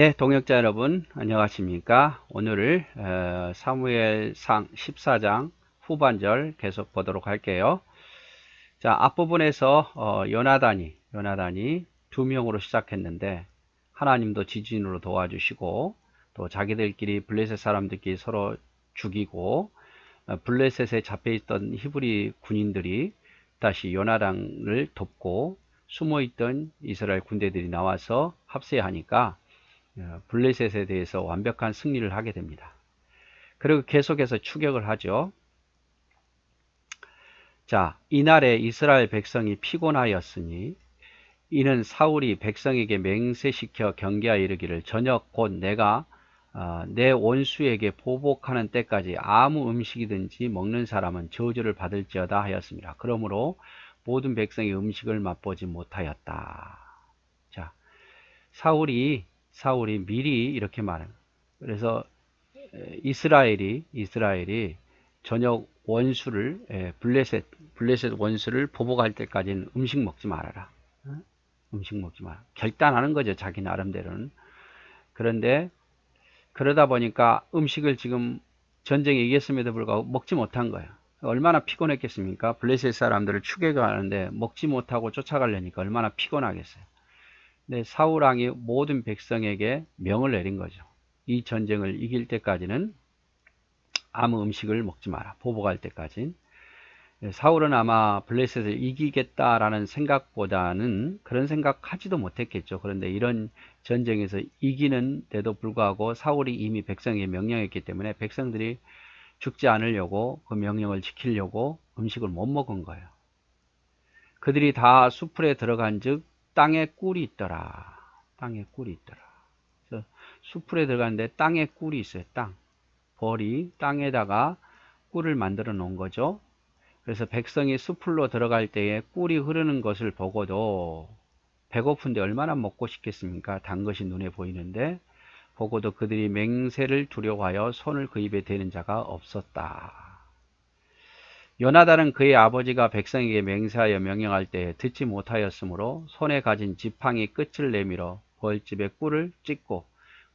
네, 동역자 여러분 안녕하십니까? 오늘 사무엘상 14장 후반절 계속 보도록 할게요. 자, 앞부분에서 요나단이 두 명으로 시작했는데 하나님도 지진으로 도와주시고 또 자기들끼리 블레셋 사람들끼리 서로 죽이고 블레셋에 잡혀있던 히브리 군인들이 다시 요나단을 돕고 숨어있던 이스라엘 군대들이 나와서 합세하니까 블레셋에 대해서 완벽한 승리를 하게 됩니다. 그리고 계속해서 추격을 하죠. 자, 이날에 이스라엘 백성이 피곤하였으니 이는 사울이 백성에게 맹세시켜 경계하여 이르기를 저녁 곧 내가 내 원수에게 보복하는 때까지 아무 음식이든지 먹는 사람은 저주를 받을지어다 하였습니다. 그러므로 모든 백성이 음식을 맛보지 못하였다. 자, 사울이 미리 이렇게 말합니다. 그래서 이스라엘이 저녁 원수를 블레셋 원수를 보복할 때까지는 음식 먹지 말아라. 음식 먹지 마라. 결단하는 거죠, 자기 나름대로는. 그런데 그러다 보니까 음식을 지금 전쟁에 이겼음에도 불구하고 먹지 못한 거예요. 얼마나 피곤했겠습니까? 블레셋 사람들을 추격하는데 먹지 못하고 쫓아가려니까 얼마나 피곤하겠어요. 네, 사울왕이 모든 백성에게 명을 내린 거죠. 이 전쟁을 이길 때까지는 아무 음식을 먹지 마라. 보복할 때까지. 사울은 아마 블레셋을 이기겠다라는 생각보다는 그런 생각하지도 못했겠죠. 그런데 이런 전쟁에서 이기는데도 불구하고 사울이 이미 백성에게 명령했기 때문에 백성들이 죽지 않으려고 그 명령을 지키려고 음식을 못 먹은 거예요. 그들이 다 수풀에 들어간 즉 땅에 꿀이 있더라. 땅에 꿀이 있더라. 그래서 수풀에 들어갔는데 땅에 꿀이 있어요. 벌이 땅에다가 꿀을 만들어 놓은 거죠. 그래서 백성이 수풀로 들어갈 때에 꿀이 흐르는 것을 보고도 배고픈데 얼마나 먹고 싶겠습니까? 단 것이 눈에 보이는데 보고도 그들이 맹세를 두려워하여 손을 그 입에 대는 자가 없었다. 요나단은 그의 아버지가 백성에게 맹세하여 명령할 때에 듣지 못하였으므로 손에 가진 지팡이 끝을 내밀어 벌집에 꿀을 찍고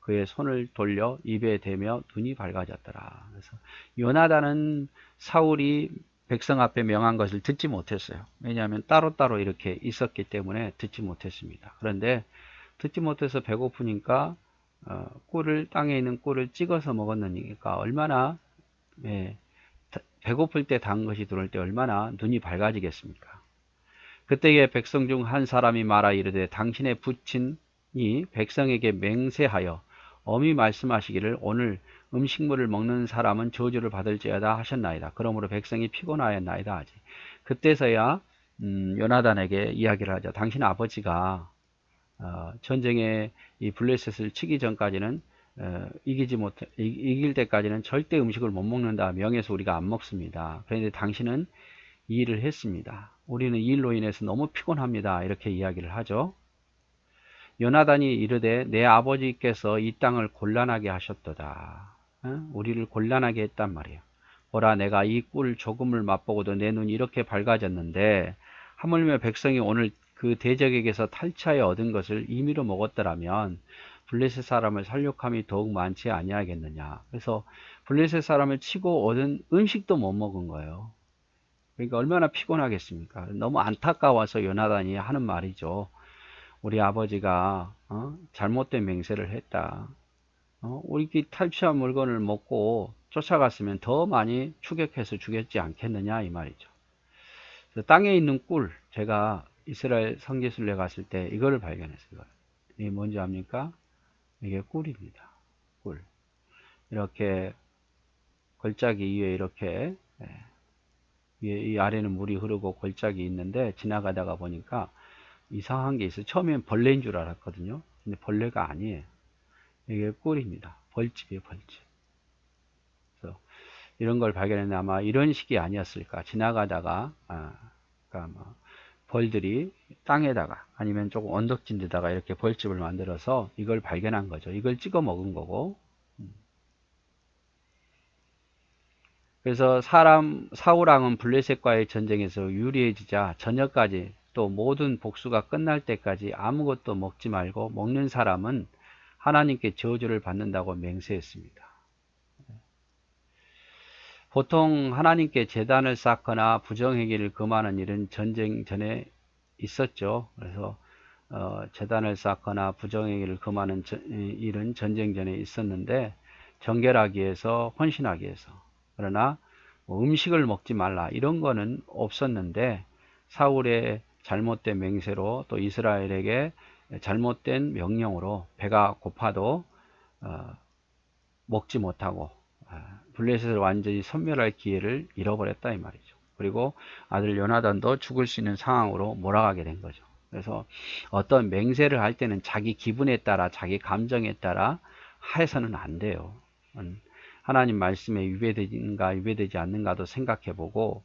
그의 손을 돌려 입에 대며 눈이 밝아졌더라. 그래서 요나단은 사울이 백성 앞에 명한 것을 듣지 못했어요. 왜냐하면 따로따로 이렇게 있었기 때문에 듣지 못했습니다. 그런데 듣지 못해서 배고프니까 땅에 있는 꿀을 찍어서 먹었느니까 얼마나 배고플 때 단 것이 들어올 때 얼마나 눈이 밝아지겠습니까? 그때에 백성 중 한 사람이 말하 이르되 당신의 부친이 백성에게 맹세하여 엄히 말씀하시기를 오늘 음식물을 먹는 사람은 저주를 받을지어다 하셨나이다. 그러므로 백성이 피곤하였나이다 하지. 그때서야 요나단에게 이야기를 하죠. 당신 아버지가 전쟁에 이 블레셋을 치기 전까지는 이길 때까지는 절대 음식을 못 먹는다 명해서 우리가 안 먹습니다. 그런데 당신은 이 일을 했습니다. 우리는 이 일로 인해서 너무 피곤합니다. 이렇게 이야기를 하죠. 요나단이 이르되 내 아버지께서 이 땅을 곤란하게 하셨도다. 우리를 곤란하게 했단 말이에요. 보라 내가 이 꿀 조금을 맛보고도 내 눈이 이렇게 밝아졌는데 하물며 백성이 오늘 그 대적에게서 탈취하여 얻은 것을 임의로 먹었더라면 블레셋 사람을 살육함이 더욱 많지 아니하겠느냐. 그래서 블레셋 사람을 치고 얻은 음식도 못 먹은 거예요. 그러니까 얼마나 피곤하겠습니까? 너무 안타까워서 요나단이 하는 말이죠. 우리 아버지가 잘못된 맹세를 했다. 우리끼리 탈취한 물건을 먹고 쫓아갔으면 더 많이 추격해서 죽였지 않겠느냐 이 말이죠. 땅에 있는 꿀, 제가 이스라엘 성지순례 갔을 때 이거를 발견했어요. 이게 뭔지 압니까? 이게 꿀입니다. 꿀. 이렇게 골짜기 위에 이렇게 이 아래는 물이 흐르고 골짜기 있는데 지나가다가 보니까 이상한 게 있어요. 처음엔 벌레인 줄 알았거든요. 근데 벌레가 아니에요. 이게 꿀입니다. 벌집이에요, 벌집. 그래서 이런 걸 발견했는데 아마 이런 식이 아니었을까. 지나가다가 그러니까 뭐 벌들이 땅에다가 아니면 조금 언덕진 데다가 이렇게 벌집을 만들어서 이걸 발견한 거죠. 이걸 찍어 먹은 거고. 그래서 사울왕은 블레셋과의 전쟁에서 유리해지자 저녁까지 또 모든 복수가 끝날 때까지 아무것도 먹지 말고 먹는 사람은 하나님께 저주를 받는다고 맹세했습니다. 보통 하나님께 제단을 쌓거나 부정행위를 금하는 일은 전쟁 전에 있었죠. 그래서 제단을 쌓거나 부정행위를 금하는 일은 전쟁 전에 있었는데 정결하기 위해서, 헌신하기 위해서. 그러나 뭐 음식을 먹지 말라 이런 거는 없었는데 사울의 잘못된 맹세로 또 이스라엘에게 잘못된 명령으로 배가 고파도 먹지 못하고 블레셋을 완전히 섬멸할 기회를 잃어버렸다 이 말이죠. 그리고 아들 요나단도 죽을 수 있는 상황으로 몰아가게 된 거죠. 그래서 어떤 맹세를 할 때는 자기 기분에 따라, 자기 감정에 따라 해서는 안 돼요. 하나님 말씀에 위배되는가 위배되지 않는가도 생각해 보고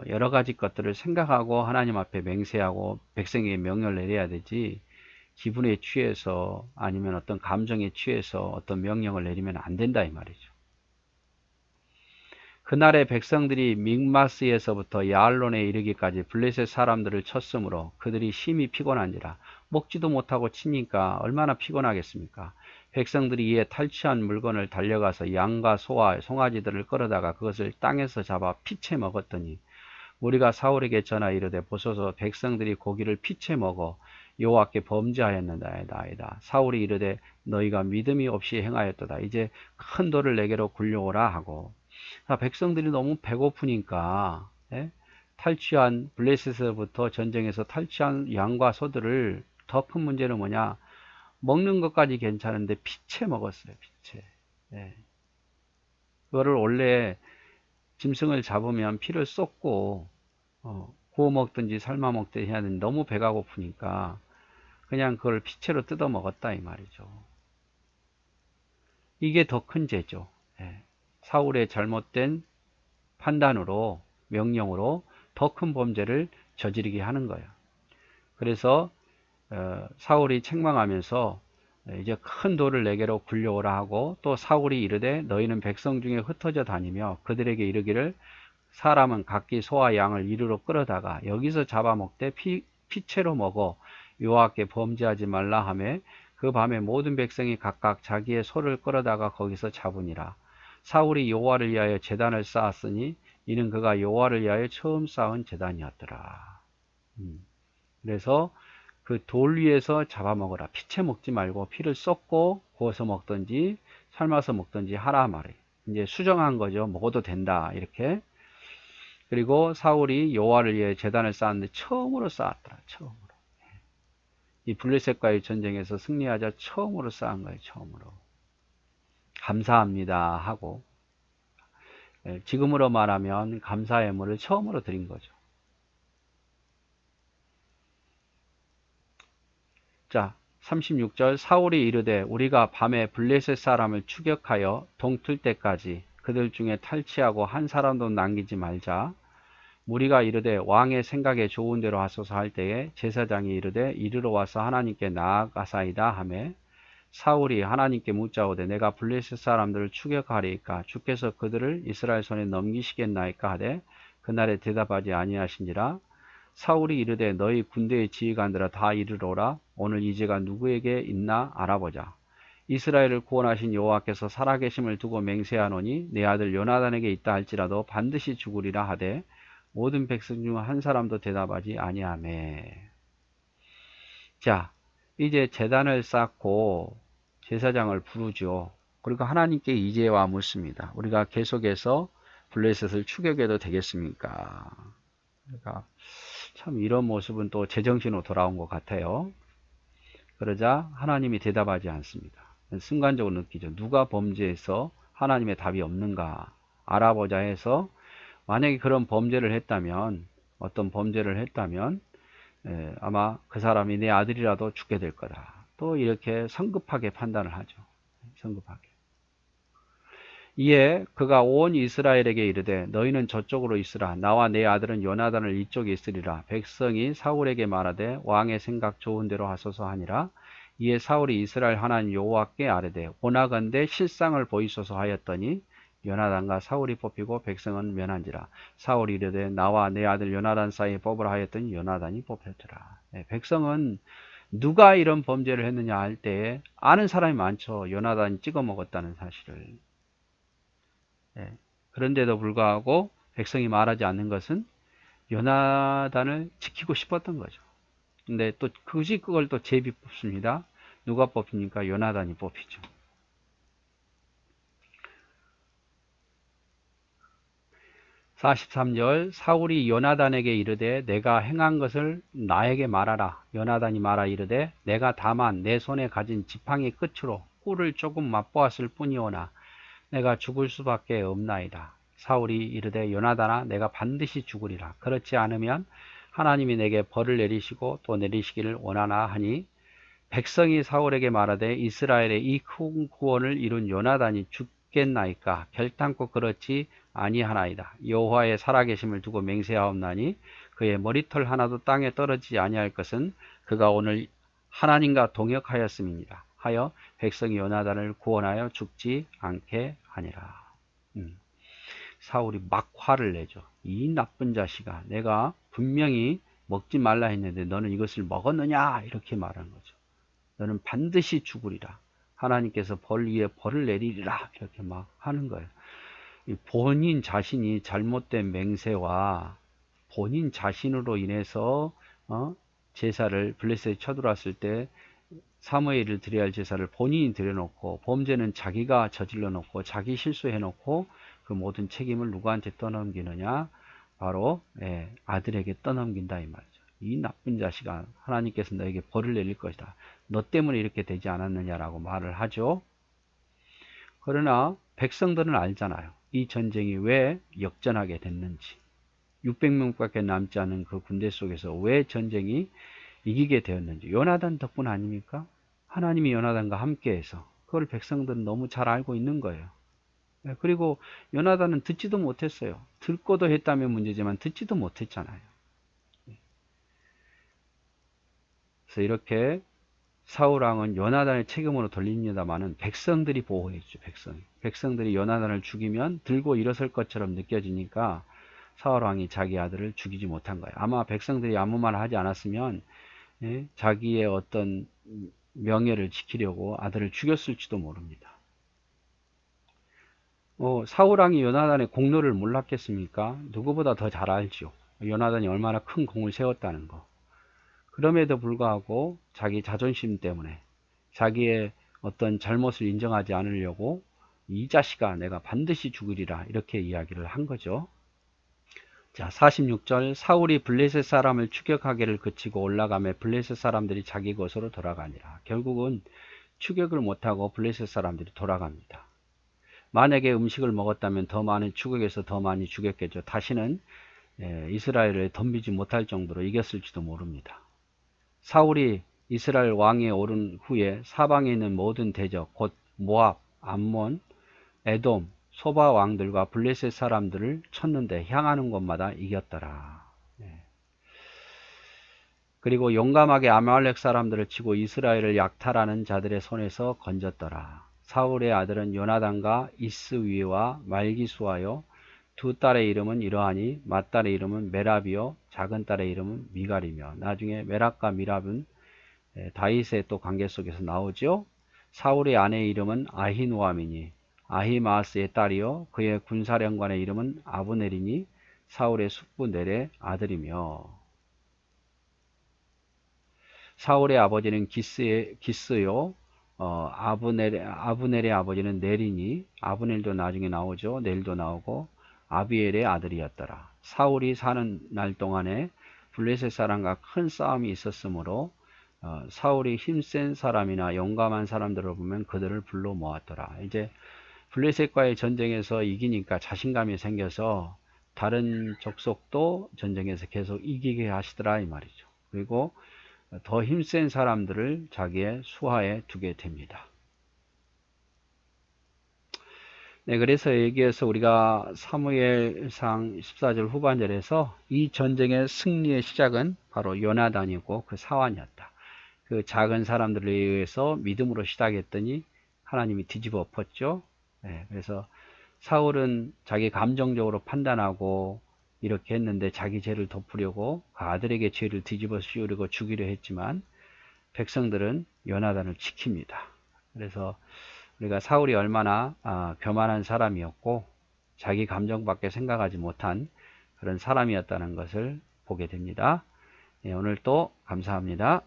여러 가지 것들을 생각하고 하나님 앞에 맹세하고 백성에게 명령을 내려야 되지, 기분에 취해서 아니면 어떤 감정에 취해서 어떤 명령을 내리면 안 된다 이 말이죠. 그날의 백성들이 믹마스에서부터 야알론에 이르기까지 블레셋 사람들을 쳤으므로 그들이 심히 피곤한지라. 먹지도 못하고 치니까 얼마나 피곤하겠습니까? 백성들이 이에 탈취한 물건을 달려가서 양과 소와 송아지들을 끌어다가 그것을 땅에서 잡아 피채 먹었더니 우리가 사울에게 전하 이르되 보소서 백성들이 고기를 피채 먹어 여호와께 범죄하였나이다. 사울이 이르되 너희가 믿음이 없이 행하였도다. 이제 큰 돌을 내게로 굴려오라 하고. 백성들이 너무 배고프니까 탈취한 블레셋에서부터 전쟁에서 탈취한 양과 소들을, 더 큰 문제는 뭐냐, 먹는 것까지 괜찮은데 피채 먹었어요. 피채. 그거를 원래 짐승을 잡으면 피를 쏟고 구워 먹든지 삶아 먹든지 해야 되는데 너무 배가 고프니까 그냥 그걸 피채로 뜯어 먹었다 이 말이죠. 이게 더 큰 죄죠. 사울의 잘못된 판단으로, 명령으로 더 큰 범죄를 저지르게 하는 거예요. 그래서 사울이 책망하면서 이제 큰 돌을 내게로 굴려오라 하고, 또 사울이 이르되 너희는 백성 중에 흩어져 다니며 그들에게 이르기를 사람은 각기 소와 양을 이리로 끌어다가 여기서 잡아먹되 피채로 먹어 여호와께 범죄하지 말라 하며 그 밤에 모든 백성이 각각 자기의 소를 끌어다가 거기서 잡으니라. 사울이 여호와를 위하여 제단을 쌓았으니 이는 그가 여호와를 위하여 처음 쌓은 제단이었더라. 그래서 그 돌 위에서 잡아먹으라. 피채 먹지 말고 피를 쏟고 구워서 먹든지 삶아서 먹든지 하라 말이에요. 이제 수정한 거죠. 먹어도 된다 이렇게. 그리고 사울이 여호와를 위해 제단을 쌓았는데 처음으로 쌓았더라. 처음으로. 이 블레셋과의 전쟁에서 승리하자 처음으로 쌓은 거예요. 처음으로. 감사합니다 하고, 지금으로 말하면 감사의 예물을 처음으로 드린 거죠. 자, 36절 사울이 이르되 우리가 밤에 블레셋 사람을 추격하여 동틀 때까지 그들 중에 탈취하고 한 사람도 남기지 말자. 무리가 이르되 왕의 생각에 좋은 대로 하소서 할 때에 제사장이 이르되 이르러 와서 하나님께 나아가사이다 하매 사울이 하나님께 묻자오되 내가 블레셋 사람들을 추격하리이까 주께서 그들을 이스라엘 손에 넘기시겠나이까 하되 그날에 대답하지 아니하신지라. 사울이 이르되 너희 군대의 지휘관들아 다 이르러라. 오늘 이 죄가 누구에게 있나 알아보자. 이스라엘을 구원하신 여호와께서 살아계심을 두고 맹세하노니 내 아들 요나단에게 있다 할지라도 반드시 죽으리라 하되 모든 백성 중 한 사람도 대답하지 아니하매. 자, 이제 제단을 쌓고 제사장을 부르죠. 그리고 하나님께 이제와 묻습니다. 우리가 계속해서 블레셋을 추격해도 되겠습니까? 그러니까 참 이런 모습은 또 제정신으로 돌아온 것 같아요. 그러자 하나님이 대답하지 않습니다. 순간적으로 느끼죠. 누가 범죄해서 하나님의 답이 없는가 알아보자 해서, 만약에 그런 범죄를 했다면, 어떤 범죄를 했다면 아마 그 사람이 내 아들이라도 죽게 될 거다. 또 이렇게 성급하게 판단을 하죠. 성급하게. 이에 그가 온 이스라엘에게 이르되 너희는 저쪽으로 있으라. 나와 내 아들은 요나단을 이쪽에 있으리라. 백성이 사울에게 말하되 왕의 생각 좋은 대로 하소서 하니라. 이에 사울이 이스라엘 하나님 여호와께 아뢰되 원하건대 실상을 보이소서 하였더니 요나단과 사울이 뽑히고 백성은 면한지라. 사울이 이르되 나와 내 아들 요나단 사이에 뽑으라 하였더니 요나단이 뽑혔더라. 백성은 누가 이런 범죄를 했느냐 할 때에 아는 사람이 많죠. 요나단이 찍어 먹었다는 사실을. 예. 그런데도 불구하고 백성이 말하지 않는 것은 요나단을 지키고 싶었던 거죠. 근데 또 굳이 그걸 또 제비 뽑습니다. 누가 뽑힙니까? 요나단이 뽑히죠. 43절 사울이 요나단에게 이르되 내가 행한 것을 나에게 말하라. 요나단이 말하 이르되 내가 다만 내 손에 가진 지팡이 끝으로 꿀을 조금 맛보았을 뿐이오나 내가 죽을 수밖에 없나이다. 사울이 이르되 요나단아 내가 반드시 죽으리라. 그렇지 않으면 하나님이 내게 벌을 내리시고 또 내리시기를 원하나 하니 백성이 사울에게 말하되 이스라엘의 이 큰 구원을 이룬 요나단이 죽겠나이까 결단코 그렇지 아니하나이다. 여호와의 살아계심을 두고 맹세하옵나니 그의 머리털 하나도 땅에 떨어지지 아니할 것은 그가 오늘 하나님과 동역하였음이니라 하여 백성이 요나단을 구원하여 죽지 않게 하니라. 사울이 막 화를 내죠. 이 나쁜 자식아 내가 분명히 먹지 말라 했는데 너는 이것을 먹었느냐 이렇게 말하는 거죠. 너는 반드시 죽으리라. 하나님께서 벌 위에 벌을 내리리라. 이렇게 막 하는 거예요. 본인 자신이 잘못된 맹세와 본인 자신으로 인해서 제사를 블레셋에 쳐들어왔을 때 사무엘을 드려야 할 제사를 본인이 드려놓고 범죄는 자기가 저질러 놓고 자기 실수해 놓고 그 모든 책임을 누구한테 떠넘기느냐? 바로 아들에게 떠넘긴다 이 말이죠. 이 나쁜 자식아 하나님께서 너에게 벌을 내릴 것이다. 너 때문에 이렇게 되지 않았느냐라고 말을 하죠. 그러나 백성들은 알잖아요. 이 전쟁이 왜 역전하게 됐는지. 600명밖에 남지 않은 그 군대 속에서 왜 전쟁이 이기게 되었는지. 요나단 덕분 아닙니까? 하나님이 요나단과 함께해서 그걸 백성들은 너무 잘 알고 있는 거예요. 그리고 요나단은 듣지도 못했어요. 듣고도 했다면 문제지만 듣지도 못했잖아요. 그래서 이렇게 사울왕은 요나단의 책임으로 돌립니다마는 백성들이 보호해주죠. 백성들이 요나단을 죽이면 들고 일어설 것처럼 느껴지니까 사울왕이 자기 아들을 죽이지 못한 거예요. 아마 백성들이 아무 말 하지 않았으면 자기의 어떤 명예를 지키려고 아들을 죽였을지도 모릅니다. 사울왕이 요나단의 공로를 몰랐겠습니까? 누구보다 더 잘 알죠. 요나단이 얼마나 큰 공을 세웠다는 거. 그럼에도 불구하고 자기 자존심 때문에 자기의 어떤 잘못을 인정하지 않으려고 이 자식아 내가 반드시 죽으리라 이렇게 이야기를 한 거죠. 자 46절 사울이 블레셋 사람을 추격하기를 그치고 올라가매 블레셋 사람들이 자기 곳으로 돌아가니라. 결국은 추격을 못하고 블레셋 사람들이 돌아갑니다. 만약에 음식을 먹었다면 더 많은 추격에서 더 많이 죽였겠죠. 다시는 이스라엘을 덤비지 못할 정도로 이겼을지도 모릅니다. 사울이 이스라엘 왕에 오른 후에 사방에 있는 모든 대적 곧 모압, 암몬, 에돔, 소바 왕들과 블레셋 사람들을 쳤는데 향하는 곳마다 이겼더라. 그리고 용감하게 아말렉 사람들을 치고 이스라엘을 약탈하는 자들의 손에서 건졌더라. 사울의 아들은 요나단과 이스위와 말기수하여 두 딸의 이름은 이러하니 맏딸의 이름은 메랍이요 작은 딸의 이름은 미갈이며 나중에 메랍과 미랍은 다윗의 또 관계 속에서 나오죠. 사울의 아내의 이름은 아히노아미니 아히마아스의 딸이요 그의 군사령관의 이름은 아브넬이니 사울의 숙부 넬의 아들이며 사울의 아버지는 기스요 아브넬의 아버지는 넬이니 아브넬도 나중에 나오죠. 넬도 나오고 아비엘의 아들이었더라. 사울이 사는 날 동안에 블레셋 사람과 큰 싸움이 있었으므로 사울이 힘센 사람이나 용감한 사람들을 보면 그들을 불러 모았더라. 이제 블레셋과의 전쟁에서 이기니까 자신감이 생겨서 다른 족속도 전쟁에서 계속 이기게 하시더라 이 말이죠. 그리고 더 힘센 사람들을 자기의 수하에 두게 됩니다. 네, 그래서 여기에서 우리가 사무엘상 14절 후반절에서 이 전쟁의 승리의 시작은 바로 요나단이고 그 사환이었다. 그 작은 사람들에 의해서 믿음으로 시작했더니 하나님이 뒤집어 엎었죠. 네, 그래서 사울은 자기 감정적으로 판단하고 이렇게 했는데 자기 죄를 덮으려고 그 아들에게 죄를 뒤집어 씌우려고 죽이려 했지만 백성들은 요나단을 지킵니다. 그래서 우리가 사울이 얼마나 교만한 사람이었고 자기 감정밖에 생각하지 못한 그런 사람이었다는 것을 보게 됩니다. 네, 오늘 또 감사합니다.